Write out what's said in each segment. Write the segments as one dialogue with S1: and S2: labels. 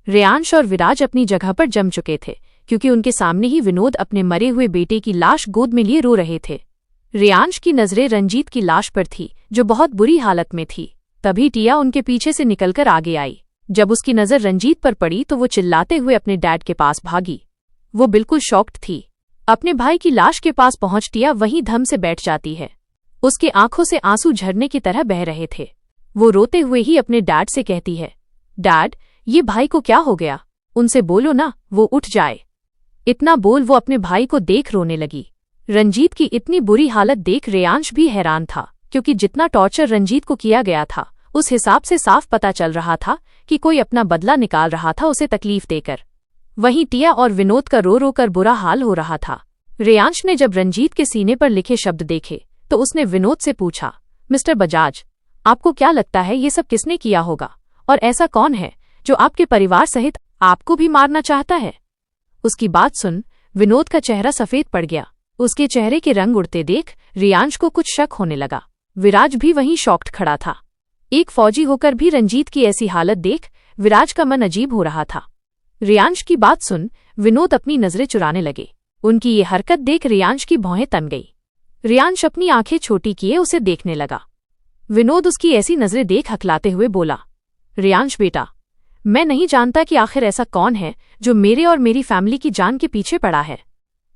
S1: रेयांश और विराज अपनी जगह पर जम चुके थे, क्योंकि उनके सामने ही विनोद अपने मरे हुए बेटे की लाश गोद में लिए रो रहे थे। रेयांश की नजरें रंजीत की लाश पर थी, जो बहुत बुरी हालत में थी। तभी टिया उनके पीछे से निकलकर आगे आई। जब उसकी नजर रंजीत पर पड़ी तो वो चिल्लाते हुए अपने डैड के पास भागी। वो बिल्कुल शॉक्ड थी। अपने भाई की लाश के पास पहुंच टिया वहीं धम से बैठ जाती है। उसके आंखों से आंसू झरने की तरह बह रहे थे। वो रोते हुए ही अपने डैड से कहती है, डैड, ये भाई को क्या हो गया? उनसे बोलो ना, वो उठ जाए। इतना बोल वो अपने भाई को देख रोने लगी। रंजीत की इतनी बुरी हालत देख रेयांश भी हैरान था, क्योंकि जितना टॉर्चर रंजीत को किया गया था उस हिसाब से साफ पता चल रहा था कि कोई अपना बदला निकाल रहा था उसे तकलीफ देकर। वहीं टिया और विनोद का रो रो कर बुरा हाल हो रहा था। रेयांश ने जब रंजीत के सीने पर लिखे शब्द देखे तो उसने विनोद से पूछा, मिस्टर बजाज, आपको क्या लगता है ये सब किसने किया होगा? और ऐसा कौन है जो आपके परिवार सहित आपको भी मारना चाहता है? उसकी बात सुन विनोद का चेहरा सफेद पड़ गया। उसके चेहरे के रंग उड़ते देख रेयांश को कुछ शक होने लगा। विराज भी वहीं शॉक्ड खड़ा था। एक फौजी होकर भी रंजीत की ऐसी हालत देख विराज का मन अजीब हो रहा था। रेयांश की बात सुन विनोद अपनी नजरें चुराने लगे। उनकी ये हरकत देख रेयांश की भौहें तन गई। रेयांश अपनी आंखें छोटी किए उसे देखने लगा। विनोद उसकी ऐसी नजरें देख हकलाते हुए बोला, रेयांश बेटा, मैं नहीं जानता कि आखिर ऐसा कौन है जो मेरे और मेरी फैमिली की जान के पीछे पड़ा है।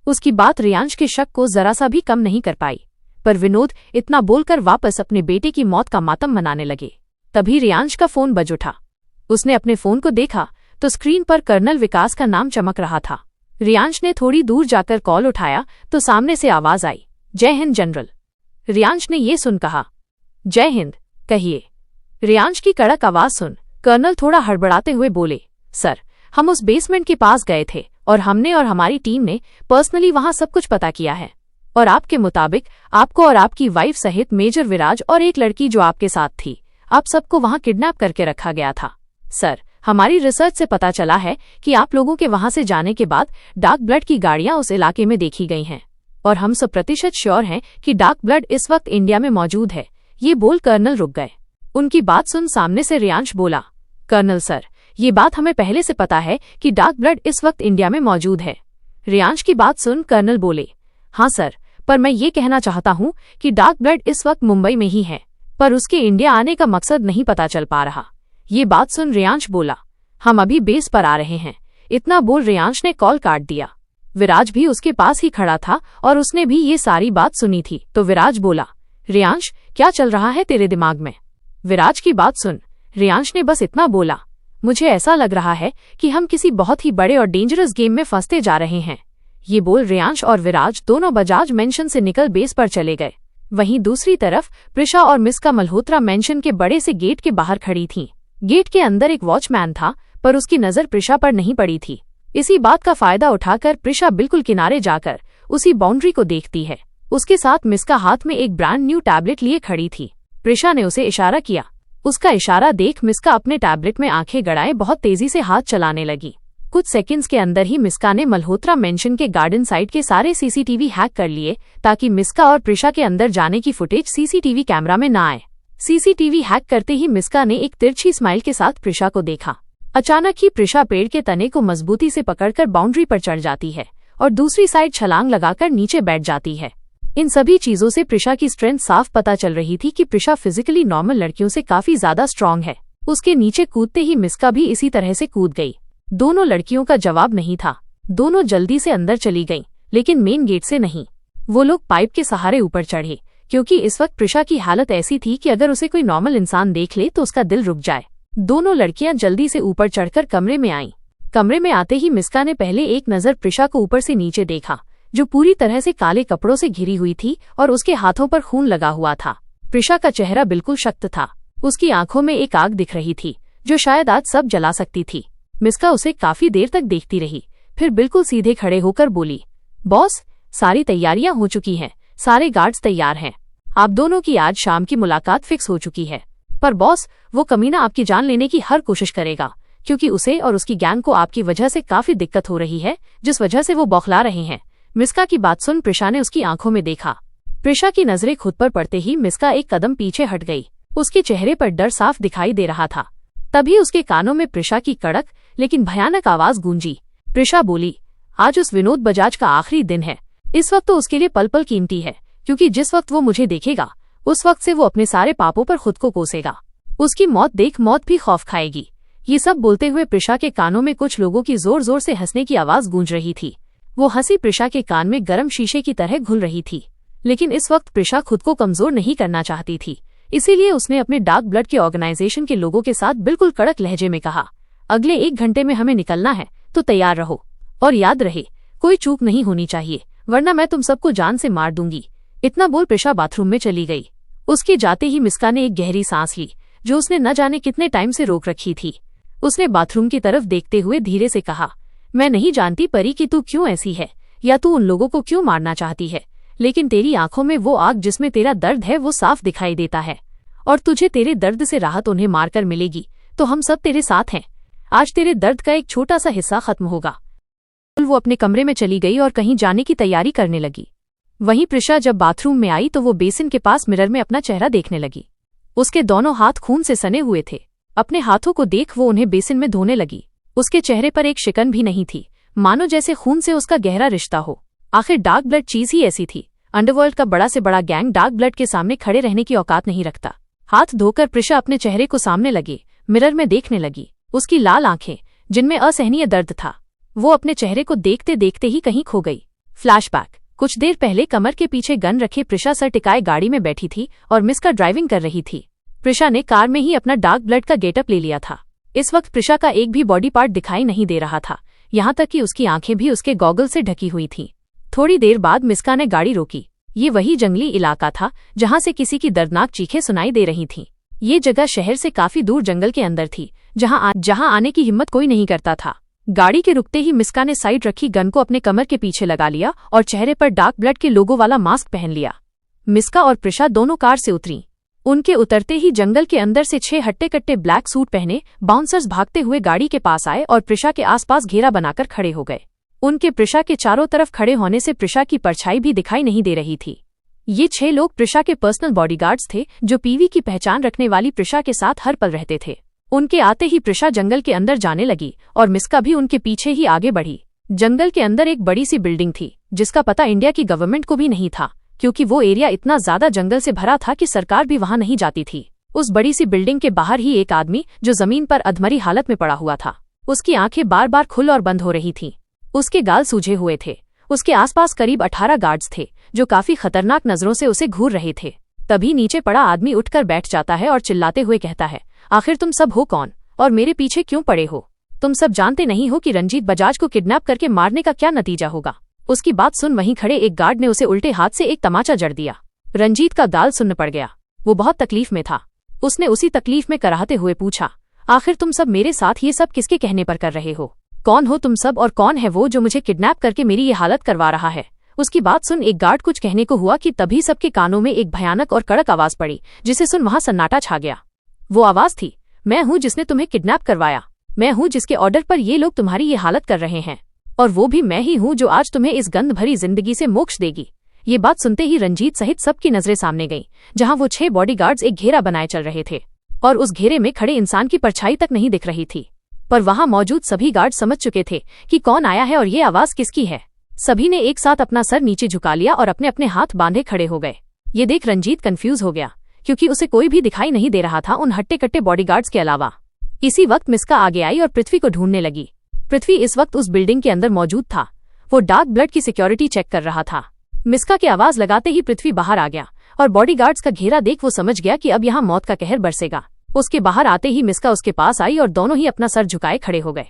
S1: उसकी बात रेयांश के शक को जरा सा भी कम नहीं कर पाई, पर विनोद इतना बोलकर वापस अपने बेटे की मौत का मातम मनाने लगे। तभी रेयांश का फोन बज उठा। उसने अपने फोन को देखा तो स्क्रीन पर कर्नल विकास का नाम चमक रहा था। रेयांश ने थोड़ी दूर जाकर कॉल उठाया तो सामने से आवाज आई, जय हिंद जनरल। रेयांश ने ये सुन कहा, जय हिंद, कहिए। रेयांश की कड़क आवाज सुन कर्नल थोड़ा हड़बड़ाते हुए बोले, सर, हम उस बेसमेंट के पास गए थे और हमने और हमारी टीम ने पर्सनली वहां सब कुछ पता किया है, और आपके मुताबिक आपको और आपकी वाइफ सहित मेजर विराज और एक लड़की जो आपके साथ थी, आप सबको वहां किडनैप करके रखा गया था। सर, हमारी रिसर्च से पता चला है कि आप लोगों के वहां से जाने के बाद डार्क ब्लड की गाड़ियां उस इलाके में देखी गई हैं, और हम 100% श्योर हैं कि डार्क ब्लड इस वक्त इंडिया में मौजूद है। ये बोल कर्नल रुक गए। उनकी बात सुन सामने से रेयांश बोला, कर्नल सर, ये बात हमें पहले से पता है कि डार्क ब्लड इस वक्त इंडिया में मौजूद है। रेयांश की बात सुन कर्नल बोले, हाँ सर, पर मैं ये कहना चाहता हूँ कि डार्क ब्लड इस वक्त मुंबई में ही है, पर उसके इंडिया आने का मकसद नहीं पता चल पा रहा। ये बात सुन रेयांश बोला, हम अभी बेस पर आ रहे हैं। इतना बोल रेयांश ने कॉल काट दिया। विराज भी उसके पास ही खड़ा था और उसने भी ये सारी बात सुनी थी। तो विराज बोला, रेयांश, क्या चल रहा है तेरे दिमाग में? विराज की बात सुन रेयांश ने बस इतना बोला, मुझे ऐसा लग रहा है कि हम किसी बहुत ही बड़े और डेंजरस गेम में फंसते जा रहे हैं। ये बोल रेयांश और विराज दोनों बजाज मेंशन से निकल बेस पर चले गए। वहीं दूसरी तरफ प्रिशा और मिस्का मल्होत्रा मेंशन के बड़े से गेट के बाहर खड़ी थीं। गेट के अंदर एक वॉचमैन था, पर उसकी नजर प्रिशा पर नहीं पड़ी थी। इसी बात का फायदा उठाकर प्रिशा बिल्कुल किनारे जाकर उसी बाउंड्री को देखती है। उसके साथ मिस्का हाथ में एक ब्रांड न्यू टैबलेट लिए खड़ी थी। प्रिशा ने उसे इशारा किया। उसका इशारा देख मिस्का अपने टैबलेट में आंखें गड़ाए बहुत तेजी से हाथ चलाने लगी। कुछ सेकंड्स के अंदर ही मिस्का ने मल्होत्रा मेंशन के गार्डन साइड के सारे सीसीटीवी हैक कर लिए, ताकि मिस्का और प्रिशा के अंदर जाने की फुटेज सीसीटीवी कैमरा में न आए। सीसीटीवी हैक करते ही मिस्का ने एक तिरछी स्माइल के साथ प्रिशा को देखा। अचानक ही प्रिशा पेड़ के तने को मजबूती से पकड़कर बाउंड्री पर चढ़ जाती है और दूसरी साइड छलांग लगाकर नीचे बैठ जाती है। इन सभी चीजों से प्रिशा की स्ट्रेंथ साफ पता चल रही थी कि प्रिशा फिजिकली नॉर्मल लड़कियों से काफी ज्यादा स्ट्रांग है। उसके नीचे कूदते ही मिस्का भी इसी तरह से कूद गई। दोनों लड़कियों का जवाब नहीं था। दोनों जल्दी से अंदर चली गईं, लेकिन मेन गेट से नहीं। वो लोग पाइप के सहारे ऊपर चढ़े, क्योंकि इस वक्त प्रिशा की हालत ऐसी थी कि अगर उसे कोई नॉर्मल इंसान देख ले तो उसका दिल रुक जाए। दोनों लड़कियां जल्दी से ऊपर चढ़कर कमरे में आईं। कमरे में आते ही मिस्का ने पहले एक नजर प्रिशा को ऊपर से नीचे देखा, जो पूरी तरह से काले कपड़ों से घिरी हुई थी और उसके हाथों पर खून लगा हुआ था। प्रिशा का चेहरा बिल्कुल शक्त था। उसकी आंखों में एक आग दिख रही थी जो शायद आज सब जला सकती थी। मिस्का उसे काफी देर तक देखती रही, फिर बिल्कुल सीधे खड़े होकर बोली, बॉस, सारी तैयारियां हो चुकी हैं, सारे गार्ड्स तैयार हैं, आप दोनों की आज शाम की मुलाकात फिक्स हो चुकी है। पर बॉस, वो कमीना आपकी जान लेने की हर कोशिश करेगा, क्योंकि उसे और उसकी गैंग को आपकी वजह से काफी दिक्कत हो रही है, जिस वजह से वो बौखला रहे हैं। मिस्का की बात सुन प्रिशा ने उसकी आंखों में देखा। प्रिशा की नजरें खुद पर पड़ते ही मिस्का एक कदम पीछे हट गई। उसके चेहरे पर डर साफ दिखाई दे रहा था। तभी उसके कानों में प्रिशा की कड़क लेकिन भयानक आवाज गूंजी। प्रिशा बोली, आज उस विनोद बजाज का आखिरी दिन है। इस वक्त तो उसके लिए पल पल कीमती है, क्योंकि जिस वक्त वो मुझे देखेगा उस वक्त से वो अपने सारे पापों पर खुद को कोसेगा। उसकी मौत देख मौत भी खौफ खाएगी। ये सब बोलते हुए प्रिशा के कानों में कुछ लोगों की जोर जोर से हंसने की आवाज गूंज रही थी। वो हंसी प्रिशा के कान में गर्म शीशे की तरह घुल रही थी। लेकिन इस वक्त प्रिशा खुद को कमजोर नहीं करना चाहती थी, इसीलिए उसने अपने डार्क ब्लड के ऑर्गेनाइजेशन के लोगों के साथ बिल्कुल कड़क लहजे में कहा, अगले 1 घंटे में हमें निकलना है, तो तैयार रहो। और याद रहे, कोई चूक नहीं होनी चाहिए, वरना मैं तुम सबको जान से मार दूंगी। इतना बोल प्रिशा बाथरूम में चली गई। उसके जाते ही मिस्का ने एक गहरी सांस ली, जो उसने न जाने कितने टाइम से रोक रखी थी। उसने बाथरूम की तरफ देखते हुए धीरे से कहा, मैं नहीं जानती परी कि तू क्यों ऐसी है, या तू उन लोगों को क्यों मारना चाहती है, लेकिन तेरी आंखों में वो आग जिसमें तेरा दर्द है वो साफ दिखाई देता है, और तुझे तेरे दर्द से राहत उन्हें मारकर मिलेगी, तो हम सब तेरे साथ हैं। आज तेरे दर्द का एक छोटा सा हिस्सा खत्म होगा। वो अपने कमरे में चली गई और कहीं जाने की तैयारी करने लगी। वहीं प्रिशा जब बाथरूम में आई तो वो बेसिन के पास मिरर में अपना चेहरा देखने लगी। उसके दोनों हाथ खून से सने हुए थे। अपने हाथों को देख वो उन्हें बेसिन में धोने लगी। उसके चेहरे पर एक शिकन भी नहीं थी, मानो जैसे खून से उसका गहरा रिश्ता हो। आखिर डार्क ब्लड चीज ही ऐसी थी। अंडरवर्ल्ड का बड़ा से बड़ा गैंग डार्क ब्लड के सामने खड़े रहने की औकात नहीं रखता। हाथ धोकर प्रिशा अपने चेहरे को सामने लगे मिरर में देखने लगी। उसकी लाल आंखें, जिनमें असहनीय दर्द था, वो अपने चेहरे को देखते देखते ही कहीं खो गई। फ्लैशबैक। कुछ देर पहले कमर के पीछे गन रखे प्रिशा सर टिकाए गाड़ी में बैठी थी और मिस्का ड्राइविंग कर रही थी। प्रिशा ने कार में ही अपना डार्क ब्लड का गेटअप ले लिया था। इस वक्त प्रिशा का एक भी बॉडी पार्ट दिखाई नहीं दे रहा था, यहाँ तक कि उसकी आंखें भी उसके गॉगल से ढकी हुई थीं। थोड़ी देर बाद मिस्का ने गाड़ी रोकी। ये वही जंगली इलाका था जहाँ से किसी की दर्दनाक चीखें सुनाई दे रही थीं। ये जगह शहर से काफी दूर जंगल के अंदर थी, जहाँ आने की हिम्मत कोई नहीं करता था। गाड़ी के रुकते ही मिस्का ने साइड रखी गन को अपने कमर के पीछे लगा लिया और चेहरे पर डार्क ब्लड के लोगो वाला मास्क पहन लिया। मिस्का और प्रिशा दोनों कार से उतरीं। उनके उतरते ही जंगल के अंदर से 6 हट्टे कट्टे ब्लैक सूट पहने बाउंसर्स भागते हुए गाड़ी के पास आए और प्रिशा के आसपास घेरा बनाकर खड़े हो गए। उनके प्रिशा के चारों तरफ खड़े होने से प्रिशा की परछाई भी दिखाई नहीं दे रही थी। ये 6 लोग प्रिशा के पर्सनल बॉडीगार्ड्स थे, जो पीवी की पहचान रखने वाली प्रिशा के साथ हर पल रहते थे। उनके आते ही प्रिशा जंगल के अंदर जाने लगी और मिस्का भी उनके पीछे ही आगे बढ़ी। जंगल के अंदर एक बड़ी सी बिल्डिंग थी, जिसका पता इंडिया की गवर्नमेंट को भी नहीं था, क्योंकि वो एरिया इतना ज्यादा जंगल से भरा था कि सरकार भी वहां नहीं जाती थी। उस बड़ी सी बिल्डिंग के बाहर ही एक आदमी, जो जमीन पर अधमरी हालत में पड़ा हुआ था। उसकी आंखें बार बार खुल और बंद हो रही थीं। उसके गाल सूजे हुए थे। उसके आसपास करीब 18 गार्ड्स थे, जो काफी खतरनाक नजरों से उसे घूर रहे थे। तभी नीचे पड़ा आदमी उठकर बैठ जाता है और चिल्लाते हुए कहता है, आखिर तुम सब हो कौन और मेरे पीछे क्यों पड़े हो? तुम सब जानते नहीं हो कि रंजीत बजाज को किडनैप करके मारने का क्या नतीजा होगा? उसकी बात सुन वहीं खड़े एक गार्ड ने उसे उल्टे हाथ से एक तमाचा जड़ दिया। रंजीत का गाल सुन्न पड़ गया। वो बहुत तकलीफ में था। उसने उसी तकलीफ में कराहते हुए पूछा, आखिर तुम सब मेरे साथ ये सब किसके कहने पर कर रहे हो? कौन हो तुम सब और कौन है वो जो मुझे किडनैप करके मेरी ये हालत करवा रहा है? उसकी बात सुन एक गार्ड कुछ कहने को हुआ कि तभी सबके कानों में एक भयानक और कड़क आवाज पड़ी, जिसे सुन वहां सन्नाटा छा गया। वो आवाज थी, मैं हूं जिसने तुम्हें किडनैप करवाया। मैं हूं जिसके ऑर्डर पर ये लोग तुम्हारी ये हालत कर रहे हैं, और वो भी मैं ही हूं जो आज तुम्हें इस गंध भरी जिंदगी से मोक्ष देगी। ये बात सुनते ही रंजीत सहित सबकी नजरें सामने गईं, जहां वो 6 बॉडीगार्ड्स एक घेरा बनाए चल रहे थे और उस घेरे में खड़े इंसान की परछाई तक नहीं दिख रही थी। पर वहां मौजूद सभी गार्ड समझ चुके थे कि कौन आया है और ये आवाज किसकी है। सभी ने एक साथ अपना सर नीचे झुका लिया और अपने अपने हाथ बांधे खड़े हो गए। ये देख रंजीत कंफ्यूज हो गया, क्योंकि उसे कोई भी दिखाई नहीं दे रहा था उन हट्टे कट्टे बॉडीगार्ड्स के अलावा। इसी वक्त मिस्का आगे आई और पृथ्वी को ढूंढने लगी। पृथ्वी इस वक्त उस बिल्डिंग के अंदर मौजूद था। वो डार्क ब्लड की सिक्योरिटी चेक कर रहा था। मिस्का की आवाज लगाते ही पृथ्वी बाहर आ गया और बॉडीगार्ड्स का घेरा देख वो समझ गया कि अब यहाँ मौत का कहर बरसेगा। उसके बाहर आते ही मिस्का उसके पास आई और दोनों ही अपना सर झुकाए खड़े हो गए।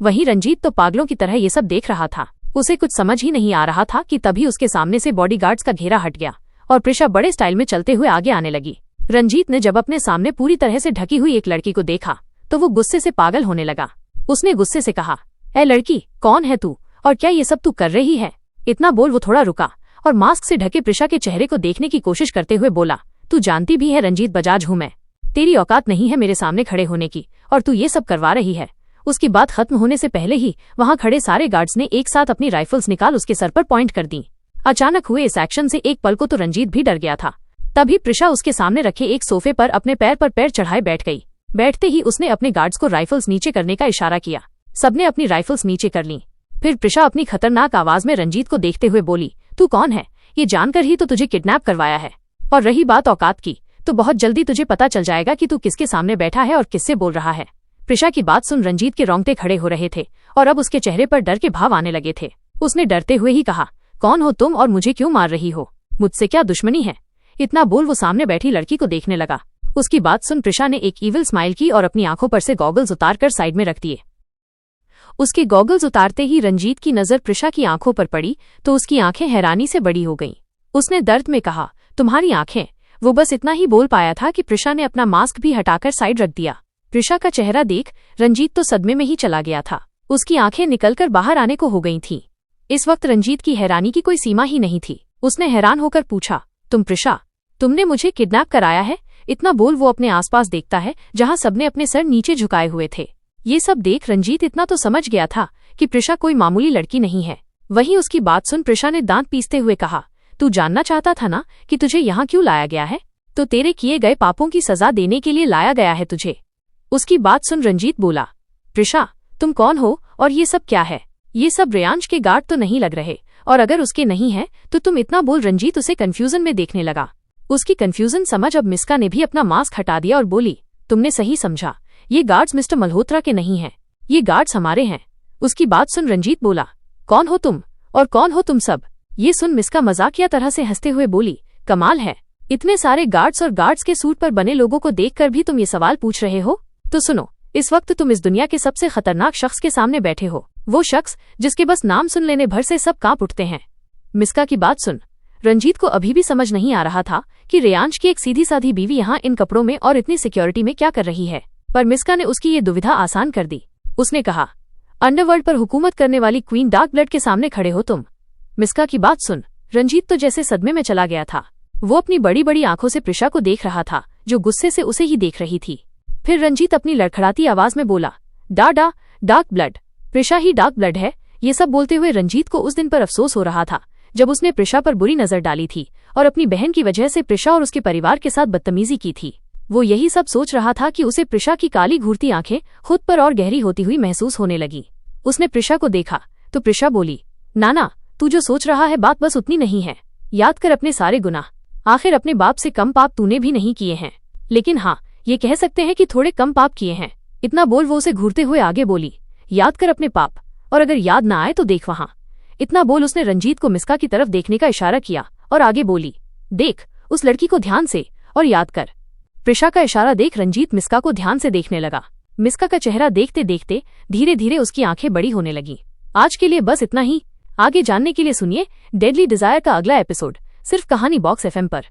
S1: वहीं रंजीत तो पागलों की तरह ये सब देख रहा था। उसे कुछ समझ ही नहीं आ रहा था कि तभी उसके सामने से बॉडीगार्ड्स का घेरा हट गया और प्रिशा बड़े स्टाइल में चलते हुए आगे आने लगी। रंजीत ने जब अपने सामने पूरी तरह से ढकी हुई एक लड़की को देखा तो वो गुस्से से पागल होने लगा। उसने गुस्से से कहा, ए लड़की, कौन है तू और क्या ये सब तू कर रही है? इतना बोल वो थोड़ा रुका और मास्क से ढके प्रिशा के चेहरे को देखने की कोशिश करते हुए बोला, तू जानती भी है रंजीत बजाज हूं मैं। तेरी औकात नहीं है मेरे सामने खड़े होने की और तू ये सब करवा रही है। उसकी बात खत्म होने से पहले ही वहां खड़े सारे गार्ड्स ने एक साथ अपनी राइफल्स निकाल उसके सर पर पॉइंट कर दी। अचानक हुए इस एक्शन से एक पल को तो रंजीत भी डर गया था। तभी प्रिशा उसके सामने रखे एक सोफे पर अपने पैर पर पैर चढ़ाए बैठ गई। बैठते ही उसने अपने गार्ड्स को राइफल्स नीचे करने का इशारा किया। सबने अपनी राइफल्स नीचे कर लीं। फिर प्रिशा अपनी खतरनाक आवाज में रंजीत को देखते हुए बोली, तू कौन है? ये जानकर ही तो तुझे किडनैप करवाया है। और रही बात औकात की, तो बहुत जल्दी तुझे पता चल जाएगा कि तू किसके सामने बैठा है और किससे बोल रहा है। प्रिशा की बात सुन रंजीत के रोंगटे खड़े हो रहे थे और अब उसके चेहरे पर डर के भाव आने लगे थे। उसने डरते हुए ही कहा, कौन हो तुम और मुझे क्यों मार रही हो? मुझसे क्या दुश्मनी है? इतना बोल वो सामने बैठी लड़की को देखने लगा। उसकी बात सुन प्रिशा ने एक ईविल स्माइल की और अपनी आंखों पर से गॉगल्स उतारकर साइड में रख दिए। उसके गॉगल्स उतारते ही रंजीत की नजर प्रिशा की आंखों पर पड़ी तो उसकी आंखें हैरानी से बड़ी हो गईं। उसने दर्द में कहा, तुम्हारी आंखें? वो बस इतना ही बोल पाया था कि प्रिशा ने अपना मास्क भी हटाकर साइड रख दिया। प्रिशा का चेहरा देख रंजीत तो सदमे में ही चला गया था। उसकी आंखें निकलकर बाहर आने को हो गई थीं। इस वक्त रंजीत की हैरानी की कोई सीमा ही नहीं थी। उसने हैरान होकर पूछा, तुम प्रिशा, तुमने मुझे किडनैप कराया है? इतना बोल वो अपने आसपास देखता है जहां सबने अपने सर नीचे झुकाए हुए थे। ये सब देख रंजीत इतना तो समझ गया था कि प्रिशा कोई मामूली लड़की नहीं है। वहीं उसकी बात सुन प्रिशा ने दांत पीसते हुए कहा, तू जानना चाहता था ना कि तुझे यहाँ क्यों लाया गया है? तो तेरे किए गए पापों की सजा देने के लिए लाया गया है तुझे। उसकी बात सुन रंजीत बोला, प्रिशा, तुम कौन हो और ये सब क्या है? ये सब रेयांश के गार्ड तो नहीं लग रहे, और अगर उसके नहीं है तो तुम इतना बोल? रंजीत उसे कंफ्यूजन में देखने लगा। उसकी कंफ्यूजन समझ अब मिस्का ने भी अपना मास्क हटा दिया और बोली, तुमने सही समझा, ये गार्ड्स मिस्टर मल्होत्रा के नहीं हैं, ये गार्ड्स हमारे हैं। उसकी बात सुन रंजीत बोला, कौन हो तुम और कौन हो तुम सब? ये सुन मिस्का मजाकिया तरह से हंसते हुए बोली, कमाल है, इतने सारे गार्ड्स और गार्ड्स के सूट पर बने लोगों को देखकर भी तुम ये सवाल पूछ रहे हो? तो सुनो, इस वक्त तुम इस दुनिया के सबसे खतरनाक शख्स के सामने बैठे हो, वो शख्स जिसके बस नाम सुन लेने भर से सब कांप उठते हैं। मिस्का की बात सुन रंजीत को अभी भी समझ नहीं आ रहा था कि रेयांश की एक सीधी साधी बीवी यहाँ इन कपड़ों में और इतनी सिक्योरिटी में क्या कर रही है, पर मिस्का ने उसकी ये दुविधा आसान कर दी। उसने कहा, अंडरवर्ल्ड पर हुकूमत करने वाली क्वीन डार्क ब्लड के सामने खड़े हो तुम। मिस्का की बात सुन रंजीत तो जैसे सदमे में चला गया था। वो अपनी बड़ी बड़ी आंखों से प्रिशा को देख रहा था जो गुस्से से उसे ही देख रही थी। फिर रंजीत अपनी लड़खड़ाती आवाज में बोला, डार्क ब्लड, प्रिशा ही डार्क ब्लड है। ये सब बोलते हुए रंजीत को उस दिन पर अफसोस हो रहा था जब उसने प्रिशा पर बुरी नजर डाली थी और अपनी बहन की वजह से प्रिशा और उसके परिवार के साथ बदतमीजी की थी। वो यही सब सोच रहा था कि उसे प्रिशा की काली घूरती आंखें खुद पर और गहरी होती हुई महसूस होने लगी। उसने प्रिशा को देखा तो प्रिशा बोली, नाना, तू जो सोच रहा है बात बस उतनी नहीं है। याद कर अपने सारे गुनाह, आखिर अपने बाप से कम पाप तूने भी नहीं किए हैं, लेकिन हाँ, ये कह सकते हैं कि थोड़े कम पाप किए हैं। इतना बोल वो उसे घूरते हुए आगे बोली, याद कर अपने पाप, और अगर याद ना आए तो देख वहां। इतना बोल उसने रंजीत को मिस्का की तरफ देखने का इशारा किया और आगे बोली, देख उस लड़की को ध्यान से और याद कर। प्रिशा का इशारा देख रंजीत मिस्का को ध्यान से देखने लगा। मिस्का का चेहरा देखते देखते धीरे धीरे उसकी आंखें बड़ी होने लगी। आज के लिए बस इतना ही। आगे जानने के लिए सुनिए डेडली डिजायर का अगला एपिसोड सिर्फ कहानी बॉक्स FM पर।